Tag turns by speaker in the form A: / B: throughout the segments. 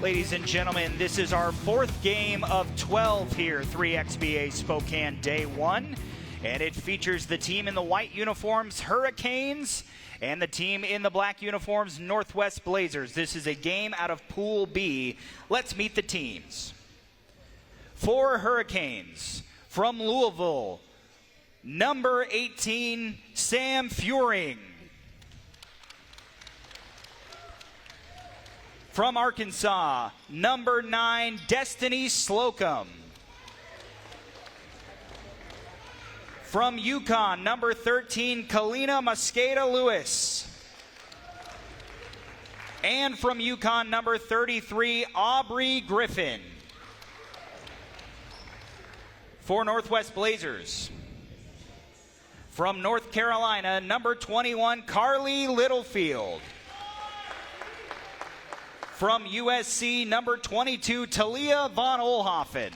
A: Ladies and gentlemen, this is our fourth game of 12 here, 3XBA Spokane Day 1. And it features the team in the white uniforms, Her-icanes, and the team in the black uniforms, Northwest Blazers. This is a game out of Pool B. Let's meet the teams. For Her-icanes, from Louisville, number 18, Sam Fuehring. From Arkansas, number 9, Destiny Slocum. From Yukon, number 13, Kaleena Mosqueda-Lewis. And from Yukon, number 33, Aubrey Griffin. For Northwest Blazers, from North Carolina, number 21, Carlie Littlefield. From USC, number 22, Talia Von Oelhoffen.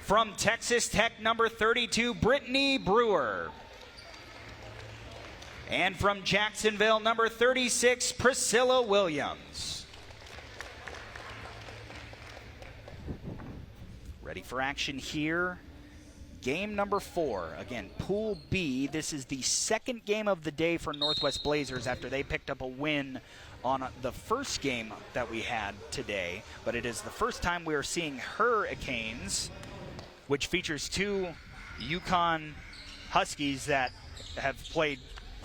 A: From Texas Tech, number 32, Britt Brewer. And from Jacksonville, number 36, Priscilla Williams. Ready for action here. Game number 4. Again, Pool B. This is the second game of the day for Northwest Blazers after they picked up a win on the first game that we had today. But it is the first time we are seeing Her-icanes, which features two Yukon Huskies that have played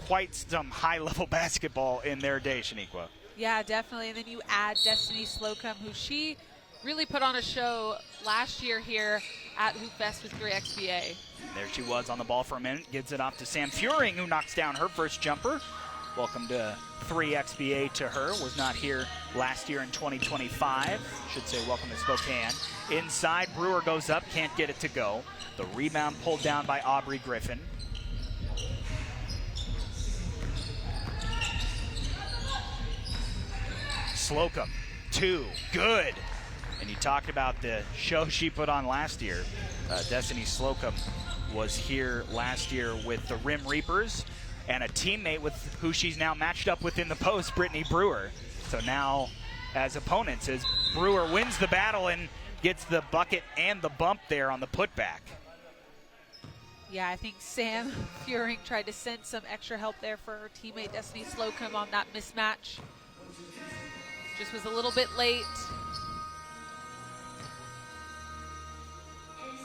A: quite some high-level basketball in their day, Shaniqua.
B: Yeah, definitely. And then you add Destiny Slocum, who she really put on a show last year here at Hoopfest with 3XBA.
A: There she was on the ball for a minute. Gives it off to Sam Fuehring, who knocks down her first jumper. Welcome to 3XBA to her. Was not here last year in 2025. Should say welcome to Spokane. Inside, Brewer goes up, can't get it to go. The rebound pulled down by Aubrey Griffin. Slocum, 2, good. And you talked about the show she put on last year. Destiny Slocum was here last year with the Rim Reapers and a teammate with who she's now matched up with in the post, Britt Brewer. So now as opponents, as Brewer wins the battle and gets the bucket and the bump there on the putback.
B: Yeah, I think Sam Fuehring tried to send some extra help there for her teammate Destiny Slocum on that mismatch. Just was a little bit late.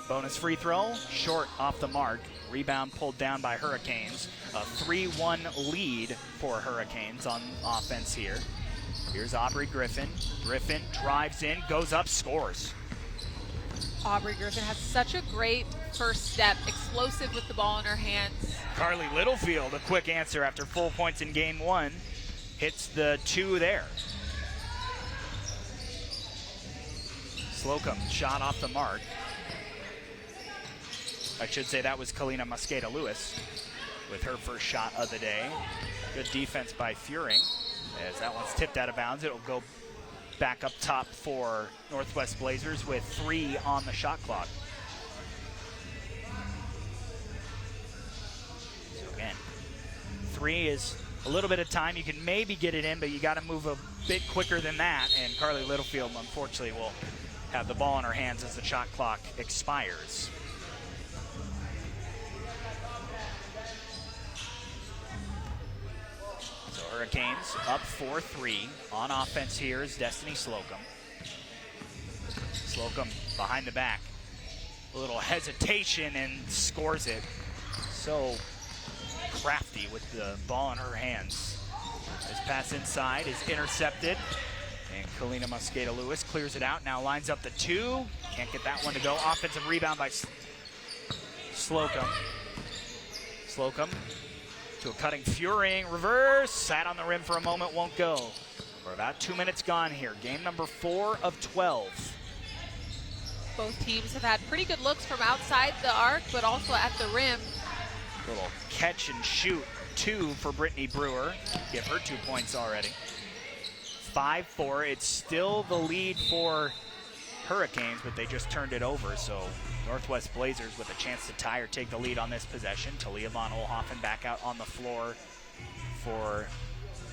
A: Bonus free throw, short off the mark. Rebound pulled down by Her-icanes. A 3-1 lead for Her-icanes on offense here. Here's Aubrey Griffin. Griffin drives in, goes up, scores.
B: Aubrey Griffin has such a great first step, explosive with the ball in her hands.
A: Carlie Littlefield, a quick answer after full points in game 1. Hits the 2 there. Slocum shot off the mark. I should say that was Kaleena Mosqueda-Lewis with her first shot of the day. Good defense by Fuehring. As that one's tipped out of bounds, it'll go back up top for Northwest Blazers with 3 on the shot clock. So again, 3 is a little bit of time. You can maybe get it in, but you got to move a bit quicker than that. And Carlie Littlefield, unfortunately, will have the ball in her hands as the shot clock expires. Her-icanes up 4-3. On offense here is Destiny Slocum. Slocum behind the back. A little hesitation and scores it. So crafty with the ball in her hands. This pass inside is intercepted. And Kaleena Mosqueda-Lewis clears it out. Now lines up the 2. Can't get that one to go. Offensive rebound by Slocum. Slocum to a cutting Fuehring, reverse, sat on the rim for a moment, won't go. We're about 2 minutes gone here. Game number 4 of 12.
B: Both teams have had pretty good looks from outside the arc, but also at the rim.
A: Little catch and shoot 2 for Britt Brewer. Give her 2 points already. 5-4, it's still the lead for Her-icanes, but they just turned it over, so Northwest Blazers with a chance to tie or take the lead on this possession. Talia Von Oelhoffen back out on the floor for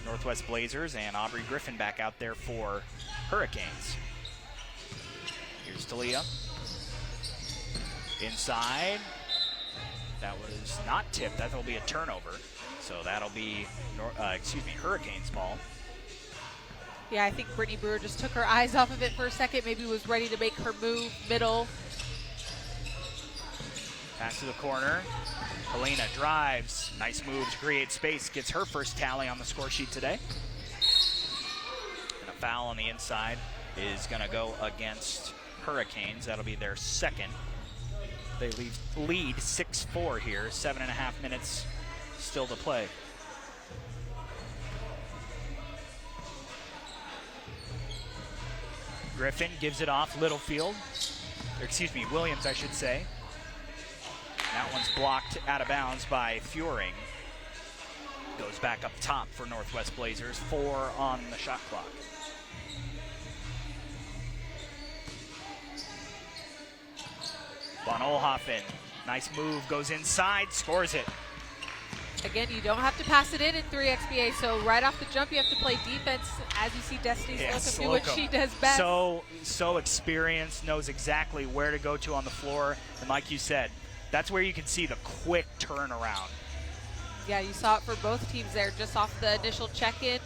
A: Northwest Blazers, and Aubrey Griffin back out there for Her-icanes. Here's Talia. Inside. That was not tipped. That will be a turnover. So that'll be, Her-icanes ball.
B: Yeah, I think Britt Brewer just took her eyes off of it for a second. Maybe was ready to make her move middle.
A: Pass to the corner. Kaleena drives. Nice move to create space. Gets her first tally on the score sheet today. And a foul on the inside is going to go against Her-icanes. That'll be their second. They lead 6-4 here. 7.5 minutes still to play. Griffin gives it off Littlefield. Williams, I should say. That one's blocked out of bounds by Fuehring. Goes back up top for Northwest Blazers. 4 on the shot clock. Von Oelhoffen, nice move, goes inside, scores it.
B: Again, you don't have to pass it in 3XBA, so right off the jump you have to play defense as you see Destiny Slocum do what she does best.
A: So experienced, knows exactly where to go to on the floor, and like you said, that's where you can see the quick turnaround.
B: Yeah, you saw it for both teams there, just off the initial check-in,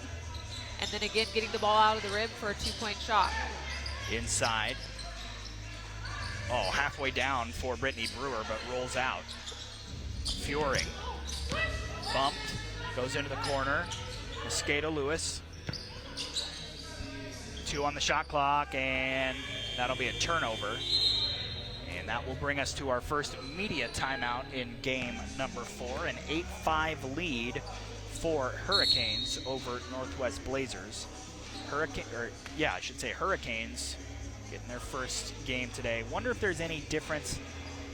B: and then again getting the ball out of the rim for a 2-point shot.
A: Inside. Oh, halfway down for Britt Brewer, but rolls out. Fuehring. Bumped, goes into the corner. Mosqueda-Lewis. 2 on the shot clock, and that'll be a turnover. And that will bring us to our first immediate timeout in game number 4. An 8-5 lead for Her-icanes over Northwest Blazers. Her-icanes getting their first game today. Wonder if there's any difference.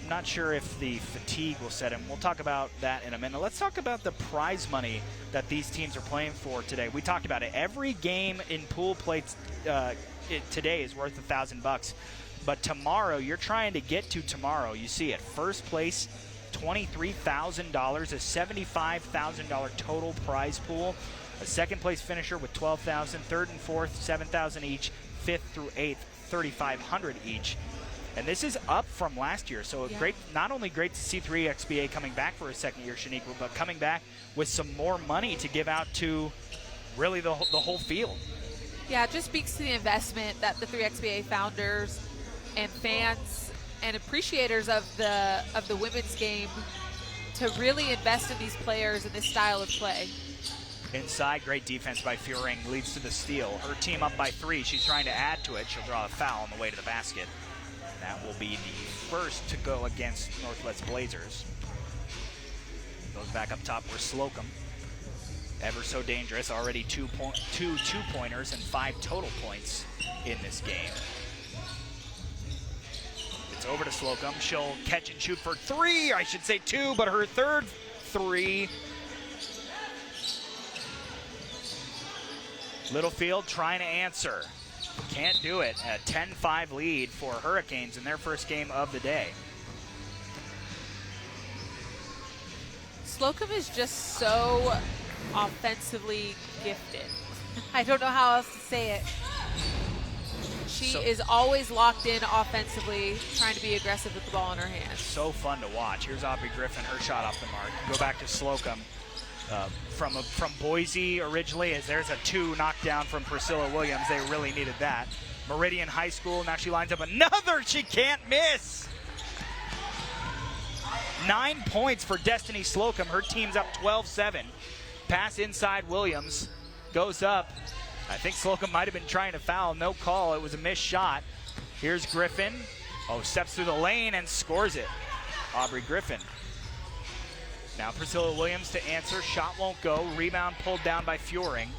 A: I'm not sure if the fatigue will set in. We'll talk about that in a minute. Let's talk about the prize money that these teams are playing for today. We talked about it. Every game in pool play today is worth $1,000. But tomorrow, you're trying to get to tomorrow. You see it. First place, $23,000, a $75,000 total prize pool. A second place finisher with $12,000, third and fourth, $7,000 each, fifth through eighth, $3,500 each. And this is up from last year, so great. Not only great to see 3XBA coming back for a second year, Shaniqua, but coming back with some more money to give out to really the whole field.
B: Yeah, it just speaks to the investment that the 3XBA founders and fans and appreciators of the women's game to really invest in these players and this style of play.
A: Inside, great defense by Fuehring leads to the steal. Her team up by 3. She's trying to add to it. She'll draw a foul on the way to the basket. That will be the first to go against Northwest Blazers. Goes back up top for Slocum. Ever so dangerous. Already two two-pointers and 5 total points in this game. It's over to Slocum. She'll catch and shoot for 3. I should say 2, but her third 3. Littlefield trying to answer. Can't do it. A 10-5 lead for Her-icanes in their first game of the day.
B: Slocum is just so offensively gifted. I don't know how else to say it. She is always locked in offensively, trying to be aggressive with the ball in her hands.
A: So fun to watch. Here's Aubrey Griffin, her shot off the mark. Go back to Slocum. From Boise originally, as there's a 2 knockdown from Priscilla Williams. They really needed that. Meridian High School, now she lines up another, she can't miss. 9 points for Destiny Slocum. Her team's up 12-7. Pass inside Williams, goes up. I think Slocum might have been trying to foul, no call, it was a missed shot. Here's Griffin, steps through the lane and scores it. Aubrey Griffin. Now Priscilla Williams to answer, shot won't go, rebound pulled down by Fuehring.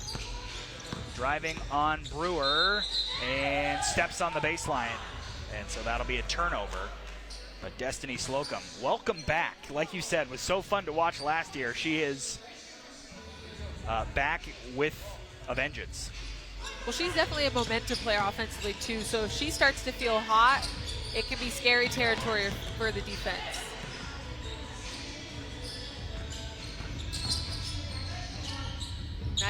A: Driving on Brewer and steps on the baseline. And so that'll be a turnover. But Destiny Slocum, welcome back. Like you said, was so fun to watch last year. She is back with a vengeance.
B: Well, she's definitely a momentum player offensively too, so if she starts to feel hot, it can be scary territory for the defense.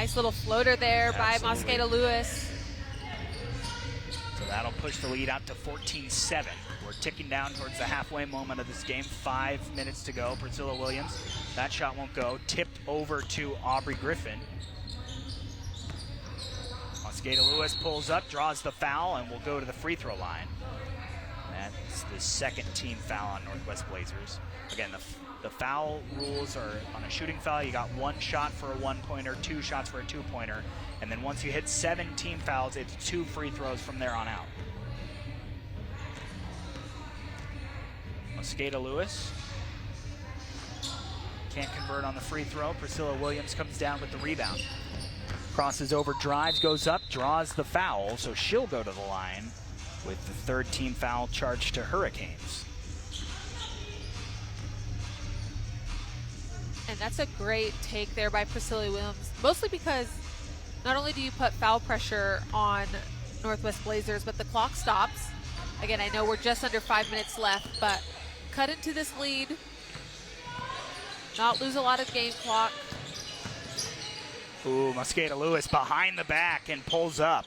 B: Nice little floater there by
A: Absolutely.
B: Mosqueda-Lewis.
A: So that'll push the lead out to 14-7. We're ticking down towards the halfway moment of this game. 5 minutes to go. Priscilla Williams, that shot won't go. Tipped over to Aubrey Griffin. Mosqueda-Lewis pulls up, draws the foul, and will go to the free throw line. That's the second team foul on Northwest Blazers. Again, the foul rules are on a shooting foul, you got 1 shot for a 1-pointer, 2 shots for a 2-pointer, and then once you hit 7 team fouls, it's 2 free throws from there on out. Mosqueda-Lewis can't convert on the free throw. Priscilla Williams comes down with the rebound. Crosses over, drives, goes up, draws the foul, so she'll go to the line with the 3rd team foul charged to Her-icanes.
B: And that's a great take there by Priscilla Williams, mostly because not only do you put foul pressure on Northwest Blazers, but the clock stops. Again, I know we're just under 5 minutes left, but cut into this lead, not lose a lot of game clock.
A: Ooh, Mosqueda-Lewis behind the back and pulls up.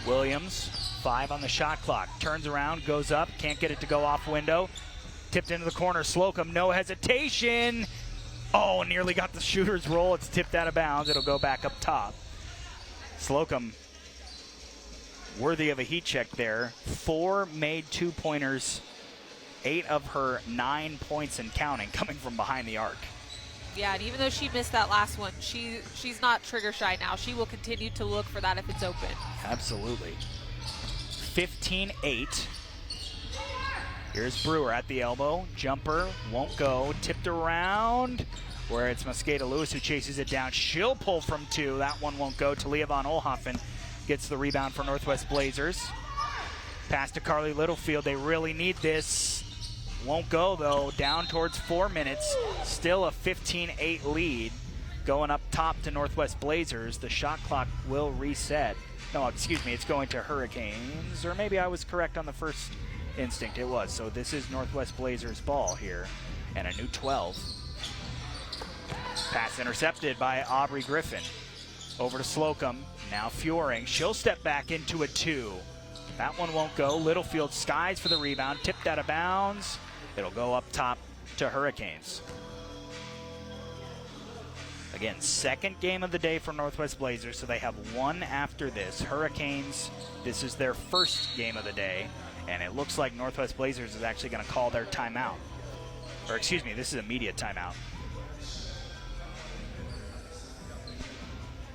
A: Williams, 5 on the shot clock. Turns around, goes up, can't get it to go off window. Tipped into the corner, Slocum, no hesitation. Oh, nearly got the shooter's roll. It's tipped out of bounds. It'll go back up top. Slocum, worthy of a heat check there. 4 made 2-pointers. 8 of her 9 points and counting coming from behind the arc.
B: Yeah, and even though she missed that last one, she's not trigger shy now. She will continue to look for that if it's open.
A: Absolutely. 15-8. Here's Brewer at the elbow. Jumper won't go. Tipped around where it's Mosqueda-Lewis who chases it down. She'll pull from 2. That one won't go. Talia Von Oelhoffen gets the rebound for Northwest Blazers. Pass to Carlie Littlefield. They really need this. Won't go, though. Down towards 4 minutes. Still a 15-8 lead. Going up top to Northwest Blazers. The shot clock will reset. No, excuse me. It's going to Her-icanes. Or maybe I was correct on the first instinct. It was. So this is Northwest Blazers ball here. And a new 12. Pass intercepted by Aubrey Griffin. Over to Slocum. Now Fuehring. She'll step back into a 2. That one won't go. Littlefield skies for the rebound. Tipped out of bounds. It'll go up top to Her-icanes. Again, second game of the day for Northwest Blazers, so they have 1 after this. Her-icanes, this is their first game of the day, and it looks like Northwest Blazers is actually going to call their timeout. Or excuse me, this is immediate timeout.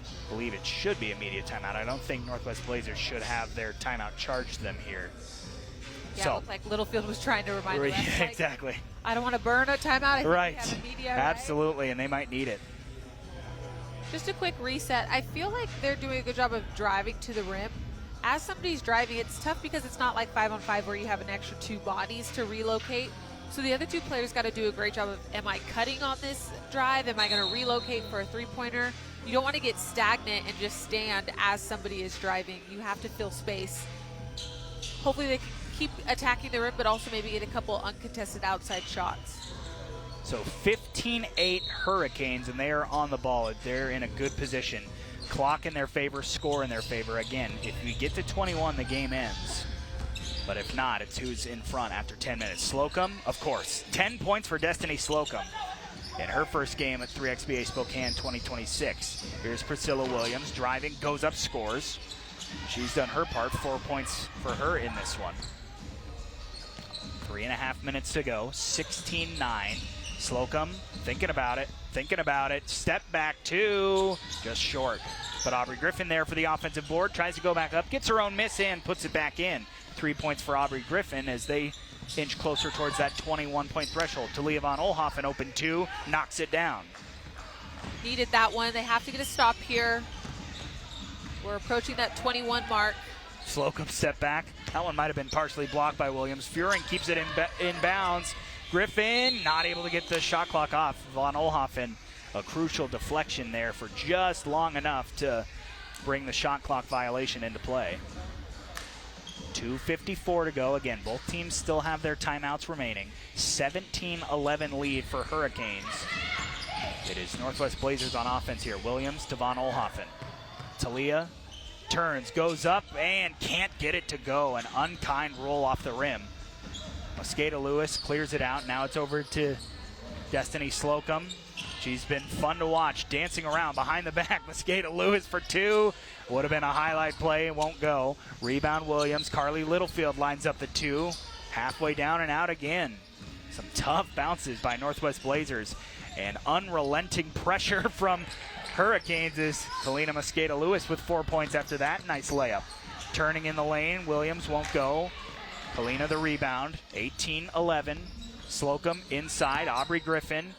A: I believe it should be immediate timeout. I don't think Northwest Blazers should have their timeout charged them here.
B: Yeah,
A: so,
B: it looked like Littlefield was trying to remind the refs, like,
A: exactly.
B: I don't want to burn a timeout. I think
A: Right.
B: we have a media,
A: Absolutely, and they might need it.
B: Just a quick reset. I feel like they're doing a good job of driving to the rim. As somebody's driving, it's tough because it's not like 5-on-5 where you have an extra 2 bodies to relocate. So the other 2 players got to do a great job of, am I cutting on this drive? Am I going to relocate for a 3-pointer? You don't want to get stagnant and just stand as somebody is driving. You have to fill space. Hopefully they can keep attacking the rim, but also maybe get a couple uncontested outside shots.
A: So 15-8 Her-icanes, and they are on the ball. They're in a good position. Clock in their favor, score in their favor. Again, if we get to 21, the game ends. But if not, it's who's in front after 10 minutes. Slocum, of course. 10 points for Destiny Slocum in her first game at 3XBA Spokane 2026. Here's Priscilla Williams driving, goes up, scores. She's done her part. 4 points for her in this one. 3.5 minutes to go. 16-9. Slocum thinking about it. Step back 2, just short. But Aubrey Griffin there for the offensive board. Tries to go back up, gets her own miss and puts it back in. 3 points for Aubrey Griffin as they inch closer towards that 21-point threshold. Talia Von Oelhoffen open 2, knocks it down.
B: Needed that one. They have to get a stop here. We're approaching that 21 mark.
A: Slocum step back. That one might have been partially blocked by Williams. Fuehring keeps it in bounds. Griffin not able to get the shot clock off. Von Oelhoffen, a crucial deflection there for just long enough to bring the shot clock violation into play. 2:54 to go. Again, both teams still have their timeouts remaining. 17-11 lead for Her-icanes. It is Northwest Blazers on offense here. Williams to Von Oelhoffen. Talia turns, goes up, and can't get it to go. An unkind roll off the rim. Mosqueda-Lewis clears it out. Now it's over to Destiny Slocum. She's been fun to watch, dancing around behind the back. Mosqueda-Lewis for two. Would have been a highlight play, won't go. Rebound Williams. Carlie Littlefield lines up the two. Halfway down and out again. Some tough bounces by Northwest Blazers. And unrelenting pressure from Her-icanes is Kaleena Mosqueda-Lewis with 4 points after that. Nice layup. Turning in the lane, Williams won't go. Kaleena the rebound, 18-11. Slocum inside, Aubrey Griffin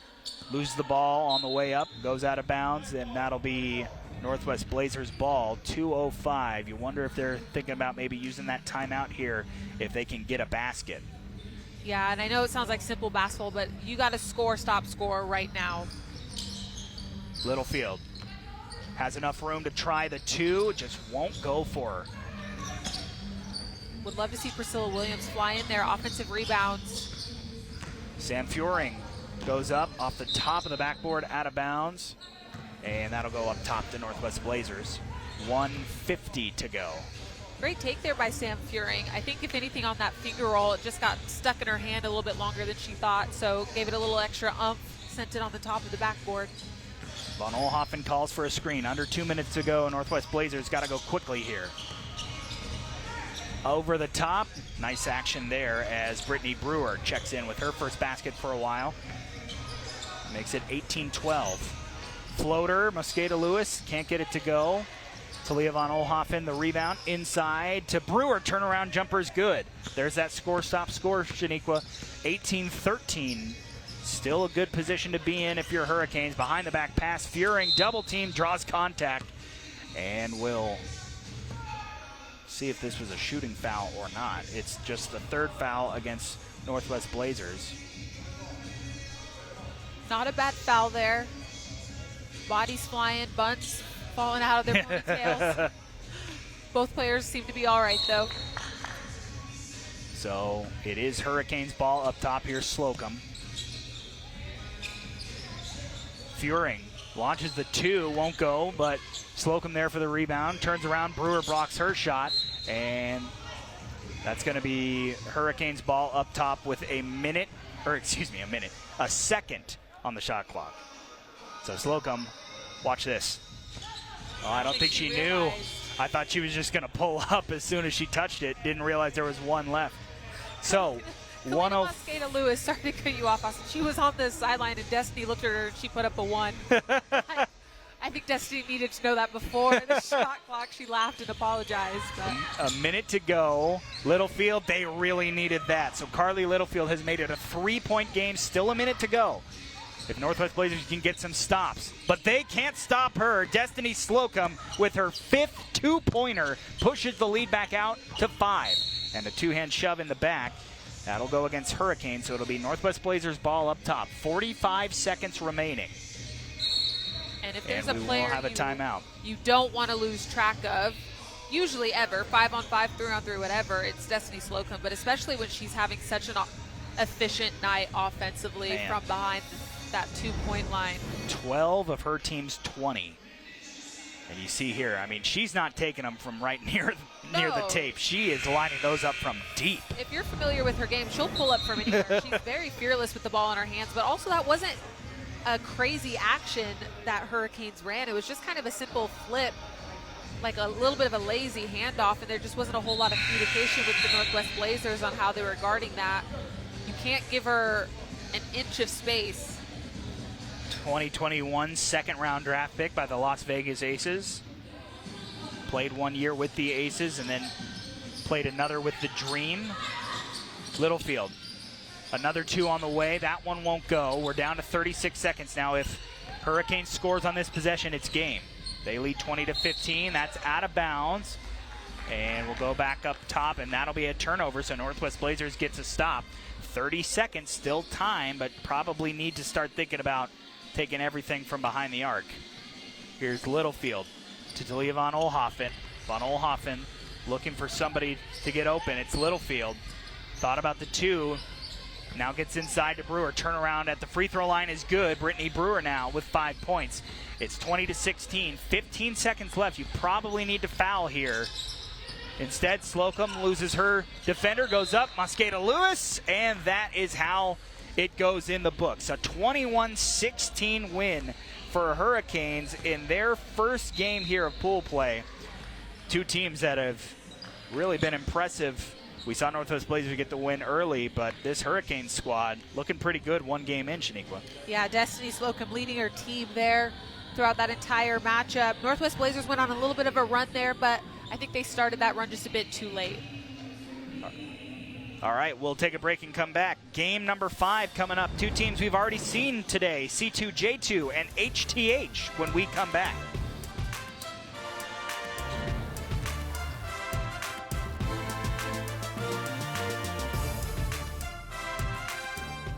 A: loses the ball on the way up, goes out of bounds, and that'll be Northwest Blazers ball, 2:05. You wonder if they're thinking about maybe using that timeout here if they can get a basket.
B: Yeah, and I know it sounds like simple basketball, but you got to score, stop, score right now.
A: Littlefield has enough room to try the two, just won't go for her.
B: Would love to see Priscilla Williams fly in there, offensive rebounds.
A: Sam Fuehring goes up off the top of the backboard, out of bounds, and that'll go up top to Northwest Blazers. 1:50 to go.
B: Great take there by Sam Fuehring. I think if anything on that finger roll, it just got stuck in her hand a little bit longer than she thought, so gave it a little extra umph, sent it on the top of the backboard.
A: Von Oelhoffen calls for a screen. Under 2 minutes to go. Northwest Blazers got to go quickly here. Over the top. Nice action there as Britt Brewer checks in with her first basket for a while. Makes it 18-12. Floater, Mosqueda-Lewis can't get it to go. Talia Von Oelhoffen, the rebound inside to Brewer. Turnaround jumper's good. There's that score, stop, score, Shaniqua. 18-13. Still a good position to be in if you're Her-icanes. Behind the back pass, Fuehring double team, draws contact, and will see if this was a shooting foul or not. It's just the third foul against Northwest Blazers.
B: Not a bad foul there. Bodies flying, buns falling out of their ponytails. Both players seem to be all right, though.
A: So it is Her-icanes ball up top here, Slocum. Fuehring launches the two, won't go, but Slocum there for the rebound. Turns around, Brewer blocks her shot, and that's going to be Her-icanes ball up top with a second on the shot clock. So Slocum, watch this. Oh, I don't think she knew. I thought she was just going to pull up as soon as she touched it. Didn't realize there was one left. So,
B: Kaleena Mosqueda-Lewis, sorry to cut you off, Austin. She was on the sideline, and Destiny looked at her, and she put up a 1. I think Destiny needed to know that before the shot clock. She laughed and apologized. But.
A: A minute to go. Littlefield, they really needed that. So Carlie Littlefield has made it a 3-point game. Still a minute to go. If Northwest Blazers can get some stops. But they can't stop her. Destiny Slocum with her 5th two-pointer pushes the lead back out to 5. And a two-hand shove in the back. That'll go against Her-icanes, so it'll be Northwest Blazers ball up top. 45 seconds remaining.
B: And if there's
A: and
B: a
A: we
B: player
A: will have a timeout.
B: You don't want to lose track of, usually ever, 5-on-5, 3-on-3, whatever, it's Destiny Slocum. But especially when she's having such an efficient night offensively from behind that two-point line. 12
A: of her team's 20. And you see here, I mean, she's not taking them from right near the tape. She is lining those up from deep. If
B: you're familiar with her game, she'll pull up from anywhere. She's very fearless with the ball in her hands, but also that wasn't a crazy action that Her-icanes ran. It was just kind of a simple flip, like a little bit of a lazy handoff, and there just wasn't a whole lot of communication with the Northwest Blazers on how they were guarding that. You can't give her an inch of space.
A: 2021 second-round draft pick by the Las Vegas Aces. Played 1 year with the Aces and then played another with the Dream. Littlefield, another two on the way. That one won't go. We're down to 36 seconds now. If Her-icanes scores on this possession, it's game. They lead 20-15. That's out of bounds. And we'll go back up top, and that'll be a turnover, so Northwest Blazers gets a stop. 30 seconds, still time, but probably need to start thinking about taking everything from behind the arc. Here's Littlefield to Talia Von Oelhoffen. Von Oelhoffen looking for somebody to get open. It's Littlefield. Thought about the 2. Now gets inside to Brewer. Turnaround at the free throw line is good. Brittany Brewer now with 5 points. It's 20-16. 15 seconds left. You probably need to foul here. Instead, Slocum loses her defender, goes up, Mosqueda-Lewis, and that is how it goes in the books. A 21-16 win for Her-icanes in their first game here of pool play. Two teams that have really been impressive. We saw Northwest Blazers get the win early, but this Her-icanes squad looking pretty good one game in, Shaniqua.
B: Yeah, Destiny Slocum leading her team there throughout that entire matchup. Northwest Blazers went on a little bit of a run there, but I think they started that run just a bit too late.
A: All right, we'll take a break and come back. Game number 5 coming up. Two teams we've already seen today, C2J2 and HTH, when we come back.